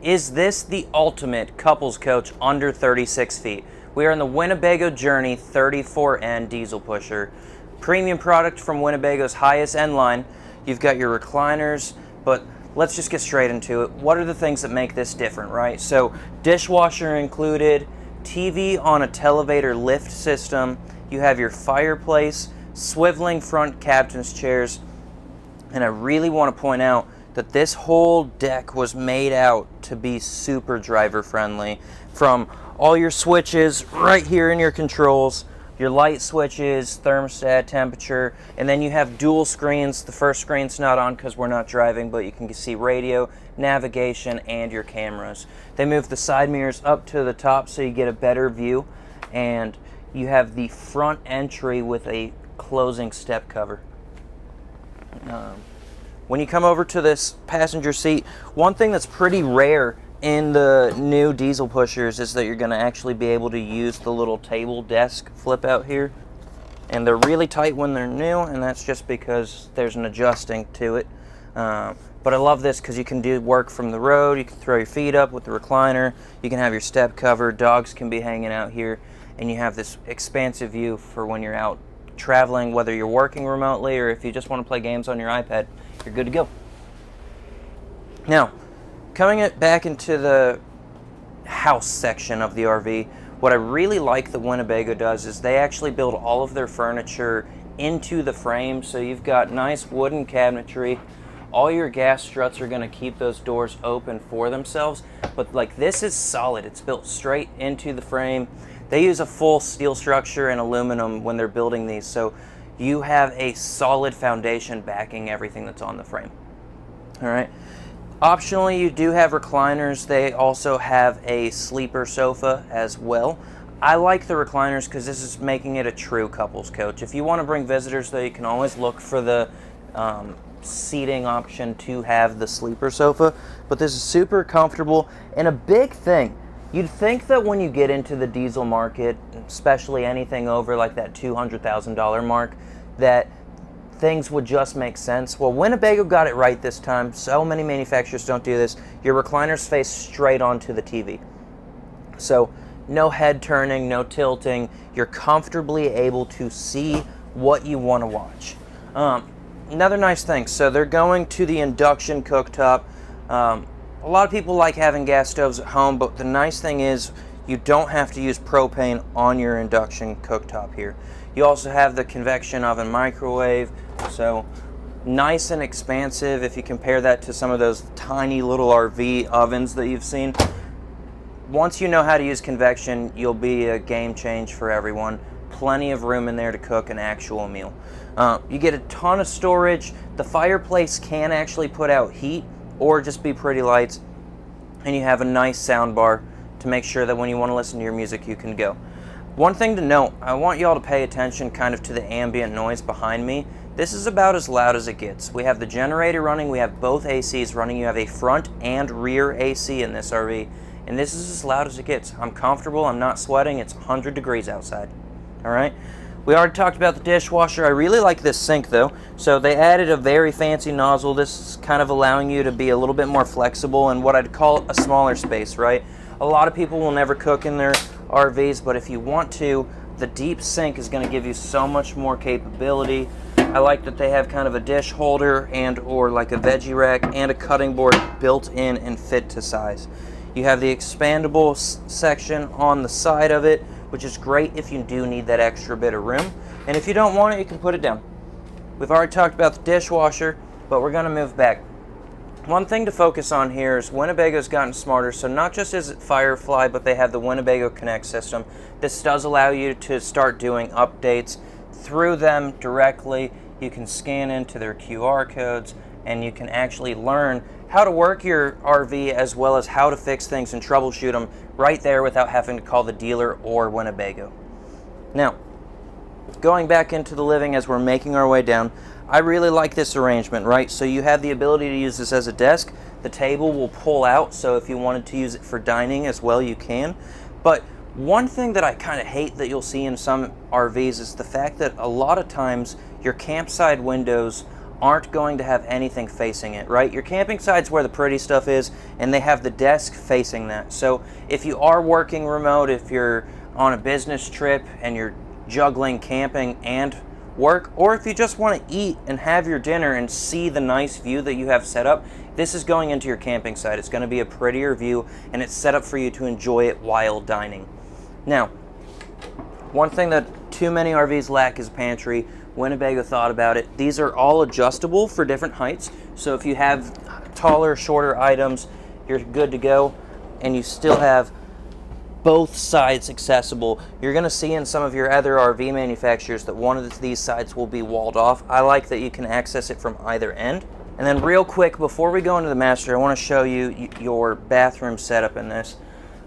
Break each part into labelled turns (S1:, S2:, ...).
S1: Is this the ultimate couples coach under 36 feet? We are in the Winnebago Journey 34N Diesel Pusher. Premium product from Winnebago's highest end line. You've got your recliners, but let's just get straight into it. What are the things that make this different, right? So, dishwasher included, TV on a televator lift system, you have your fireplace, swiveling front captain's chairs, and I really want to point out that this whole deck was made out to be super driver friendly. From all your switches right here in your controls, your light switches, thermostat, temperature, and then you have dual screens. The first screen's not on because we're not driving, but you can see radio, navigation, and your cameras. They move the side mirrors up to the top so you get a better view, and you have the front entry with a closing step cover. When you come over to this passenger seat, one thing that's pretty rare in the new diesel pushers is that you're going to actually be able to use the little table desk flip out here. And they're really tight when they're new, and that's just because there's an adjusting to it. But I love this because you can do work from the road, you can throw your feet up with the recliner, you can have your step cover, dogs can be hanging out here, and you have this expansive view for when you're out traveling, whether you're working remotely or if you just want to play games on your iPad, you're good to go. Now, coming back into the house section of the RV, what I really like that Winnebago does is they actually build all of their furniture into the frame, so you've got nice wooden cabinetry. All your gas struts are going to keep those doors open for themselves, but like this is solid. It's built straight into the frame. They use a full steel structure and aluminum when they're building these, so you have a solid foundation backing everything that's on the frame. All right. Optionally, you do have recliners. They also have a sleeper sofa as well. I like the recliners because this is making it a true couples coach. If you want to bring visitors, though, you can always look for the seating option to have the sleeper sofa. But this is super comfortable, and a big thing. You'd think that when you get into the diesel market, especially anything over like that $200,000 mark, that things would just make sense. Well, Winnebago got it right this time. So many manufacturers don't do this. Your recliners face straight onto the TV. So no head turning, no tilting. You're comfortably able to see what you want to watch. Another nice thing, so they're going to the induction cooktop. A lot of people like having gas stoves at home, but the nice thing is you don't have to use propane on your induction cooktop here. You also have the convection oven microwave, so nice and expansive if you compare that to some of those tiny little RV ovens that you've seen. Once you know how to use convection, you'll be a game change for everyone. Plenty of room in there to cook an actual meal. You get a ton of storage. The fireplace can actually put out heat or just be pretty lights, and you have a nice sound bar to make sure that when you want to listen to your music, you can go. One thing to note, I want you all to pay attention kind of to the ambient noise behind me. This is about as loud as it gets. We have the generator running, we have both ACs running, you have a front and rear AC in this RV, and this is as loud as it gets. I'm comfortable, I'm not sweating, it's 100 degrees outside. All right? We already talked about the dishwasher. I really like this sink though. So they added a very fancy nozzle. This is kind of allowing you to be a little bit more flexible in what I'd call a smaller space, right? A lot of people will never cook in their RVs, but if you want to, the deep sink is going to give you so much more capability. I like that they have kind of a dish holder and or like a veggie rack and a cutting board built in and fit to size. You have the expandable section on the side of it, which is great if you do need that extra bit of room. And if you don't want it, you can put it down. We've already talked about the dishwasher, but we're going to move back. One thing to focus on here is Winnebago's gotten smarter, so not just is it Firefly, but they have the Winnebago Connect system. This does allow you to start doing updates through them directly. You can scan into their QR codes, and you can actually learn how to work your RV as well as how to fix things and troubleshoot them right there without having to call the dealer or Winnebago. Now, going back into the living as we're making our way down, I really like this arrangement, right? So you have the ability to use this as a desk. The table will pull out, so if you wanted to use it for dining as well, you can. But one thing that I kind of hate that you'll see in some RVs is the fact that a lot of times your campsite windows aren't going to have anything facing it, right? Your camping side's where the pretty stuff is, and they have the desk facing that. So if you are working remote, if you're on a business trip and you're juggling camping and work, or if you just want to eat and have your dinner and see the nice view that you have set up, this is going into your camping side. It's going to be a prettier view, and it's set up for you to enjoy it while dining. Now, one thing that too many RVs lack is a pantry. Winnebago thought about it. These are all adjustable for different heights. So if you have taller, shorter items, you're good to go. And you still have both sides accessible. You're going to see in some of your other RV manufacturers that one of these sides will be walled off. I like that you can access it from either end. And then real quick, before we go into the master, I want to show you your bathroom setup in this.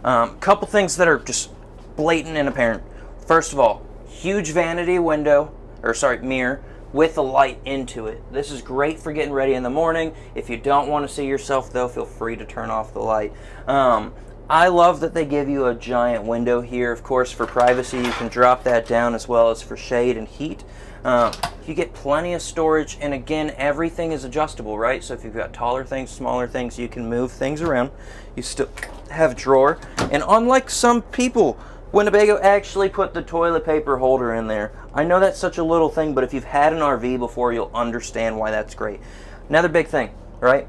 S1: Couple things that are just blatant and apparent. First of all, huge vanity window, mirror with a light into it. This is great for getting ready in the morning. If you don't want to see yourself though, feel free to turn off the light. I love that they give you a giant window here. Of course, for privacy, you can drop that down, as well as for shade and heat. You get plenty of storage, and again, everything is adjustable, right? So if you've got taller things, smaller things, you can move things around. You still have a drawer, and unlike some people, Winnebago actually put the toilet paper holder in there. I know that's such a little thing, but if you've had an RV before, you'll understand why that's great. Another big thing, right?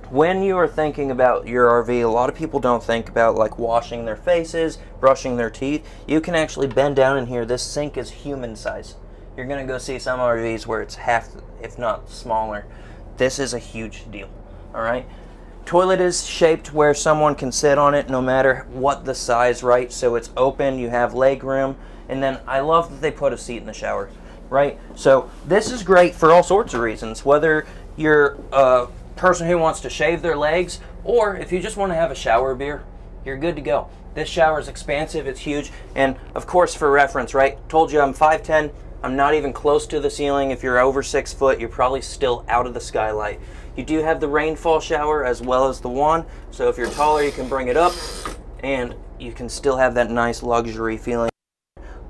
S1: When you are thinking about your RV, a lot of people don't think about like washing their faces, brushing their teeth. You can actually bend down in here. This sink is human size. You're gonna go see some RVs where it's half, if not smaller. This is a huge deal, all right? Toilet is shaped where someone can sit on it no matter what the size, right? So it's open, you have leg room, and then I love that they put a seat in the shower, right? So this is great for all sorts of reasons, whether you're a person who wants to shave their legs, or if you just want to have a shower beer, you're good to go. This shower is expansive, it's huge, and of course for reference, right? Told you I'm 5'10", I'm not even close to the ceiling. If you're over 6 foot, you're probably still out of the skylight. You do have the rainfall shower as well as the wand, so if you're taller, you can bring it up, and you can still have that nice luxury feeling.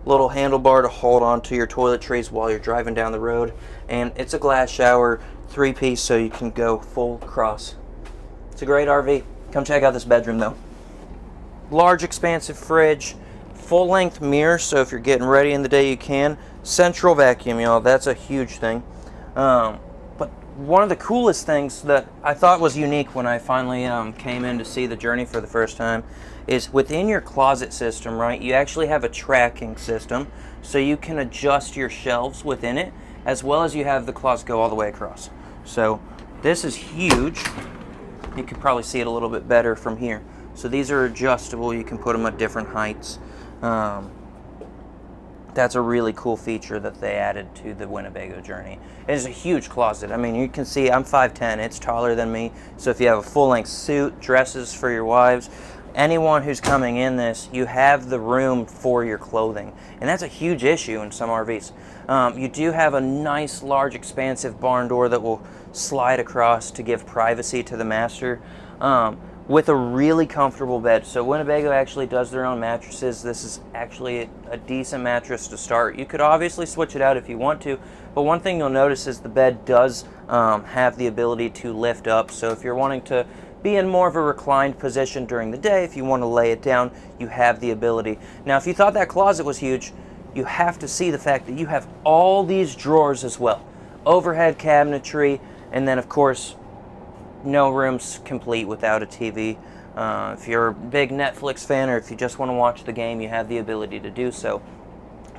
S1: Little handlebar to hold on to your toiletries while you're driving down the road, and it's a glass shower, 3-piece, so you can go full cross. It's a great RV. Come check out this bedroom though. Large expansive fridge, full-length mirror, so if you're getting ready in the day you can. Central vacuum, y'all, that's a huge thing. But one of the coolest things that I thought was unique when I finally came in to see the Journey for the first time is within your closet system, right, you actually have a tracking system, so you can adjust your shelves within it, as well as you have the closet go all the way across. So this is huge. You can probably see it a little bit better from here. So these are adjustable, you can put them at different heights. That's a really cool feature that they added to the Winnebago Journey. It's a huge closet. I mean, you can see I'm 5'10", it's taller than me. So if you have a full-length suit, dresses for your wives, anyone who's coming in this, you have the room for your clothing. And that's a huge issue in some RVs. You do have a nice, large, expansive barn door that will slide across to give privacy to the master. With a really comfortable bed. So Winnebago actually does their own mattresses. This is actually a decent mattress to start. You could obviously switch it out if you want to, but one thing you'll notice is the bed does have the ability to lift up. So if you're wanting to be in more of a reclined position during the day, if you want to lay it down, you have the ability. Now, if you thought that closet was huge, you have to see the fact that you have all these drawers as well. Overhead cabinetry, and then of course, no room's complete without a TV. If you're a big Netflix fan, or if you just want to watch the game, you have the ability to do so.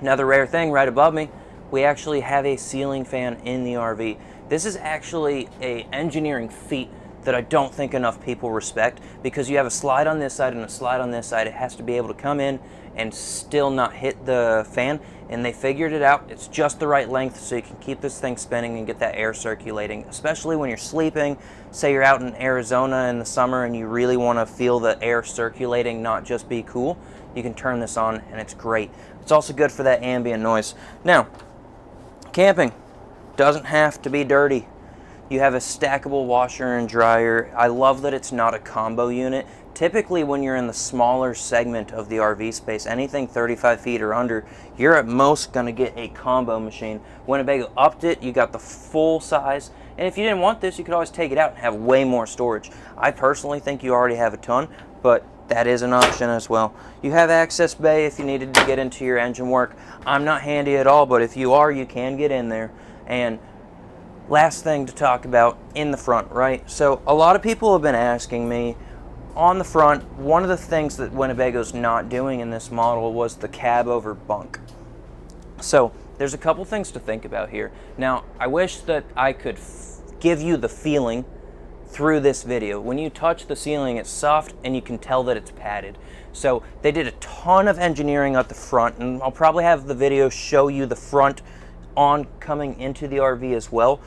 S1: Another rare thing right above me, we actually have a ceiling fan in the RV. This is actually an engineering feat that I don't think enough people respect, because you have a slide on this side and a slide on this side. It has to be able to come in and still not hit the fan, and they figured it out. It's just the right length so you can keep this thing spinning and get that air circulating, especially when you're sleeping. Say you're out in Arizona in the summer and you really want to feel the air circulating, not just be cool. You can turn this on and it's great. It's also good for that ambient noise. Now, camping doesn't have to be dirty. You have a stackable washer and dryer. I love that it's not a combo unit. Typically when you're in the smaller segment of the RV space, anything 35 feet or under, you're at most going to get a combo machine. Winnebago upped it. You got the full size. And if you didn't want this, you could always take it out and have way more storage. I personally think you already have a ton, but that is an option as well. You have access bay if you needed to get into your engine work. I'm not handy at all, but if you are, you can get in there. And last thing to talk about in the front, right? So a lot of people have been asking me on the front, one of the things that Winnebago's not doing in this model was the cab over bunk. So there's a couple things to think about here. Now, I wish that I could give you the feeling through this video. When you touch the ceiling, it's soft and you can tell that it's padded. So they did a ton of engineering at the front, and I'll probably have the video show you the front on coming into the RV as well.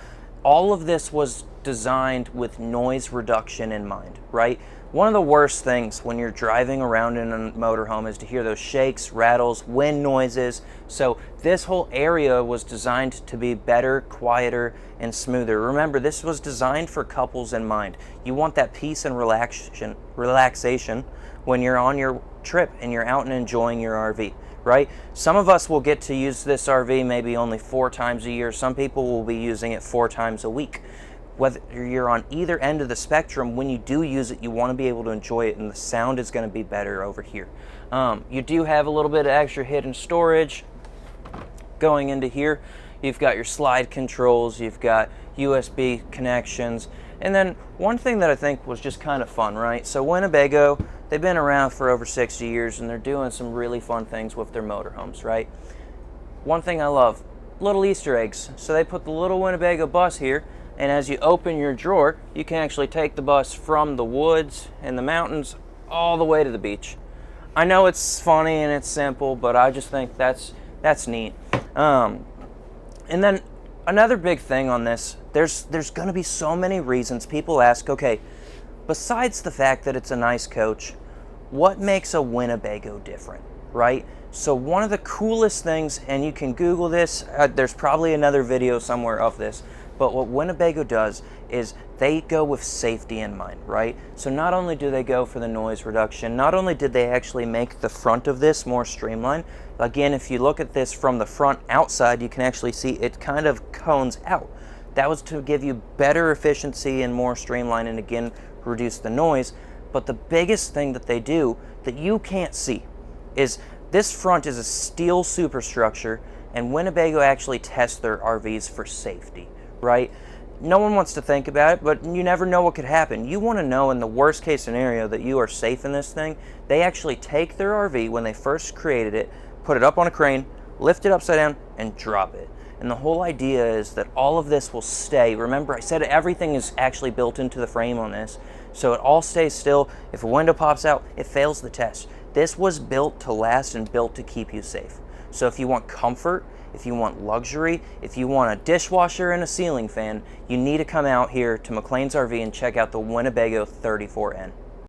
S1: All of this was designed with noise reduction in mind, right? One of the worst things when you're driving around in a motorhome is to hear those shakes, rattles, wind noises. So this whole area was designed to be better, quieter, and smoother. Remember, this was designed for couples in mind. You want that peace and relaxation when you're on your trip and you're out and enjoying your RV, right? Some of us will get to use this RV maybe only 4 times a year. Some people will be using it 4 times a week. Whether you're on either end of the spectrum, when you do use it, you want to be able to enjoy it, and the sound is going to be better over here. You do have a little bit of extra hidden storage going into here. You've got your slide controls, you've got USB connections, and then one thing that I think was just kind of fun, right? So Winnebago, they've been around for over 60 years, and they're doing some really fun things with their motorhomes, right? One thing I love, little Easter eggs. So they put the little Winnebago bus here, and as you open your drawer, you can actually take the bus from the woods and the mountains all the way to the beach. I know it's funny and it's simple, but I just think that's neat. And then another big thing on this, there's going to be so many reasons people ask, okay, besides the fact that it's a nice coach, what makes a Winnebago different, right? So one of the coolest things, and you can Google this, there's probably another video somewhere of this, but what Winnebago does is they go with safety in mind, right? So not only do they go for the noise reduction, not only did they actually make the front of this more streamlined. Again, if you look at this from the front outside, you can actually see it kind of cones out. That was to give you better efficiency and more streamline, and again, reduce the noise. But the biggest thing that they do that you can't see is this front is a steel superstructure, and Winnebago actually tests their RVs for safety, right? No one wants to think about it, but you never know what could happen. You want to know in the worst case scenario that you are safe in this thing. They actually take their RV when they first created it, put it up on a crane, lift it upside down, and drop it. And the whole idea is that all of this will stay. Remember, I said everything is actually built into the frame on this, so it all stays still. If a window pops out, it fails the test. This was built to last and built to keep you safe. So if you want comfort, if you want luxury, if you want a dishwasher and a ceiling fan, you need to come out here to McLean's RV and check out the Winnebago 34N.